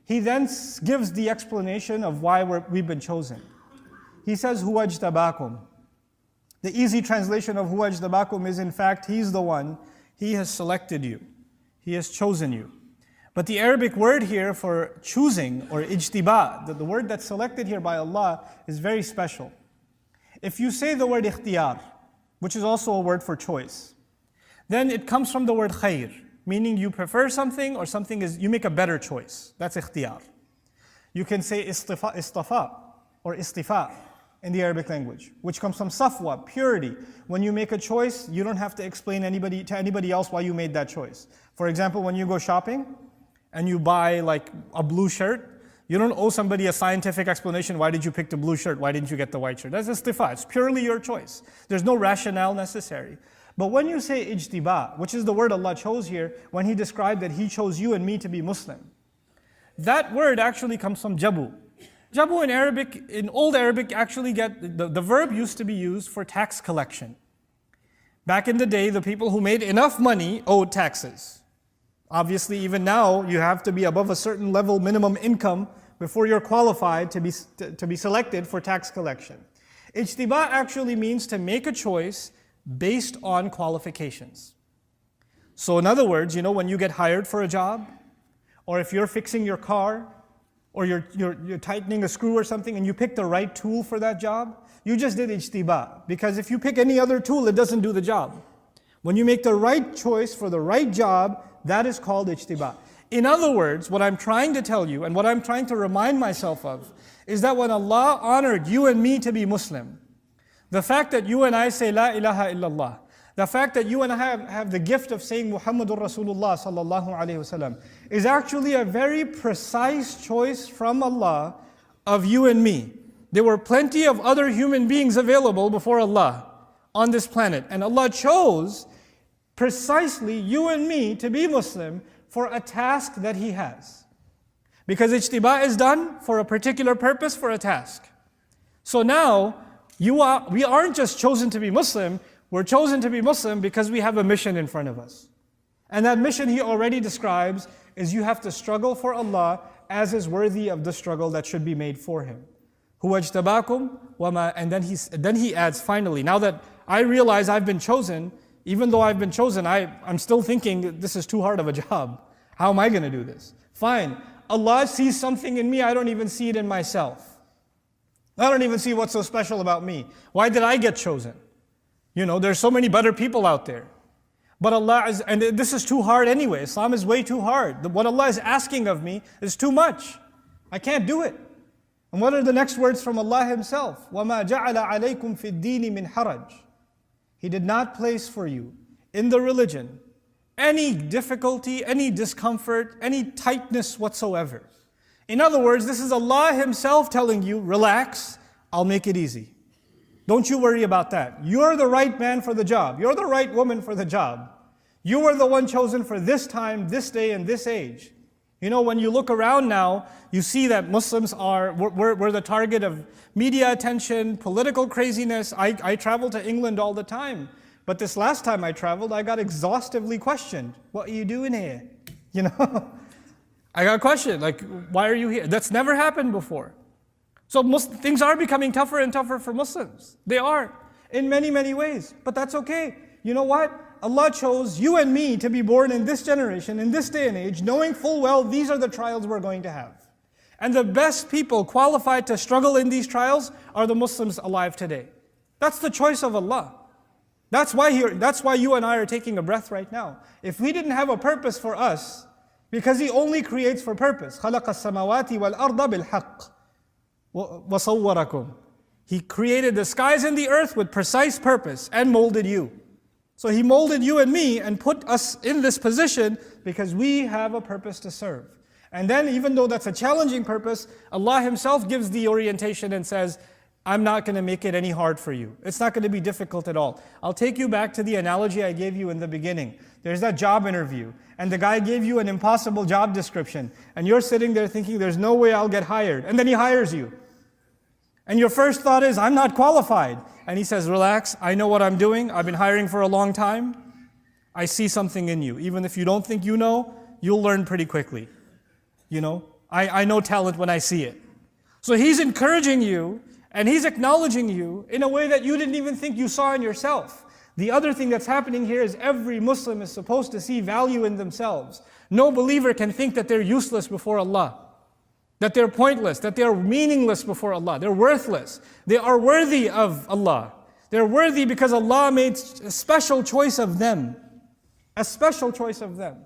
He then gives the explanation of why we've been chosen. He says, "Huwa ijtabakum." The easy translation of "Huwa ijtabakum" is, in fact, He's the one. He has selected you. He has chosen you. But the Arabic word here for choosing, or ijtiba, the word that's selected here by Allah, is very special. If you say the word ikhtiyar, which is also a word for choice, then it comes from the word khair, meaning you prefer something or you make a better choice. That's ikhtiyar. You can say istafa or istifa in the Arabic language, which comes from safwa, purity. When you make a choice, you don't have to explain to anybody else why you made that choice. For example, when you go shopping and you buy like a blue shirt, you don't owe somebody a scientific explanation, why did you pick the blue shirt, why didn't you get the white shirt? That's istifa, it's purely your choice. There's no rationale necessary. But when you say ijtiba, which is the word Allah chose here, when He described that He chose you and me to be Muslim, that word actually comes from jabu. Jabu in Arabic, in Old Arabic, actually the verb used to be used for tax collection. Back in the day, the people who made enough money owed taxes. Obviously, even now, you have to be above a certain level minimum income before you're qualified to be selected for tax collection. Ijtiba actually means to make a choice based on qualifications. So in other words, when you get hired for a job, or if you're fixing your car, or you're tightening a screw or something and you pick the right tool for that job, you just did ijtiba. Because if you pick any other tool, it doesn't do the job. When you make the right choice for the right job, that is called ijtiba. In other words, what I'm trying to tell you and what I'm trying to remind myself of is that when Allah honored you and me to be Muslim, the fact that you and I say La ilaha illallah, the fact that you and I have the gift of saying Muhammadur Rasulullah sallallahu alayhi wasallam is actually a very precise choice from Allah of you and me. There were plenty of other human beings available before Allah on this planet, and Allah chose precisely you and me to be Muslim for a task that He has. Because ijtiba is done for a particular purpose, for a task. So now, we aren't just chosen to be Muslim, we're chosen to be Muslim because we have a mission in front of us. And that mission He already describes is you have to struggle for Allah as is worthy of the struggle that should be made for Him. Huwa ijtabakum wama, and then he adds finally, now that I realize I've been chosen, even though I've been chosen, I'm still thinking this is too hard of a job. How am I going to do this? Fine, Allah sees something in me I don't even see it in myself. I don't even see what's so special about me. Why did I get chosen? There's so many better people out there. But and this is too hard anyway. Islam is way too hard. What Allah is asking of me is too much. I can't do it. And what are the next words from Allah Himself? وَمَا جَعَلَ عَلَيْكُمْ فِي الدِّينِ مِنْ حَرَجٍ. He did not place for you in the religion any difficulty, any discomfort, any tightness whatsoever. In other words, this is Allah Himself telling you, relax, I'll make it easy. Don't you worry about that. You're the right man for the job. You're the right woman for the job. You were the one chosen for this time, this day, and this age. When you look around now, you see that Muslims we're the target of media attention, political craziness. I travel to England all the time. But this last time I traveled, I got exhaustively questioned. What are you doing here? I got questioned, like, why are you here? That's never happened before. So things are becoming tougher and tougher for Muslims. They are, in many, many ways. But that's okay. You know what? Allah chose you and me to be born in this generation, in this day and age, knowing full well these are the trials we're going to have. And the best people qualified to struggle in these trials are the Muslims alive today. That's the choice of Allah. That's why you and I are taking a breath right now. If we didn't have a purpose for us, because He only creates for purpose. خَلَقَ السَّمَاوَاتِ وَالْأَرْضَ بِالْحَقِّ وَصَوَّرَكُمْ. He created the skies and the earth with precise purpose and molded you. So He molded you and me and put us in this position because we have a purpose to serve. And then even though that's a challenging purpose, Allah Himself gives the orientation and says, I'm not going to make it any hard for you. It's not going to be difficult at all. I'll take you back to the analogy I gave you in the beginning. There's that job interview, and the guy gave you an impossible job description, and you're sitting there thinking, there's no way I'll get hired. And then he hires you. And your first thought is, I'm not qualified. And he says, relax, I know what I'm doing. I've been hiring for a long time. I see something in you. Even if you don't think you know, you'll learn pretty quickly. I know talent when I see it. So he's encouraging you and he's acknowledging you in a way that you didn't even think you saw in yourself. The other thing that's happening here is every Muslim is supposed to see value in themselves. No believer can think that they're useless before Allah, that they're pointless, that they're meaningless before Allah. They're worthless. They are worthy of Allah. They're worthy because Allah made a special choice of them. A special choice of them.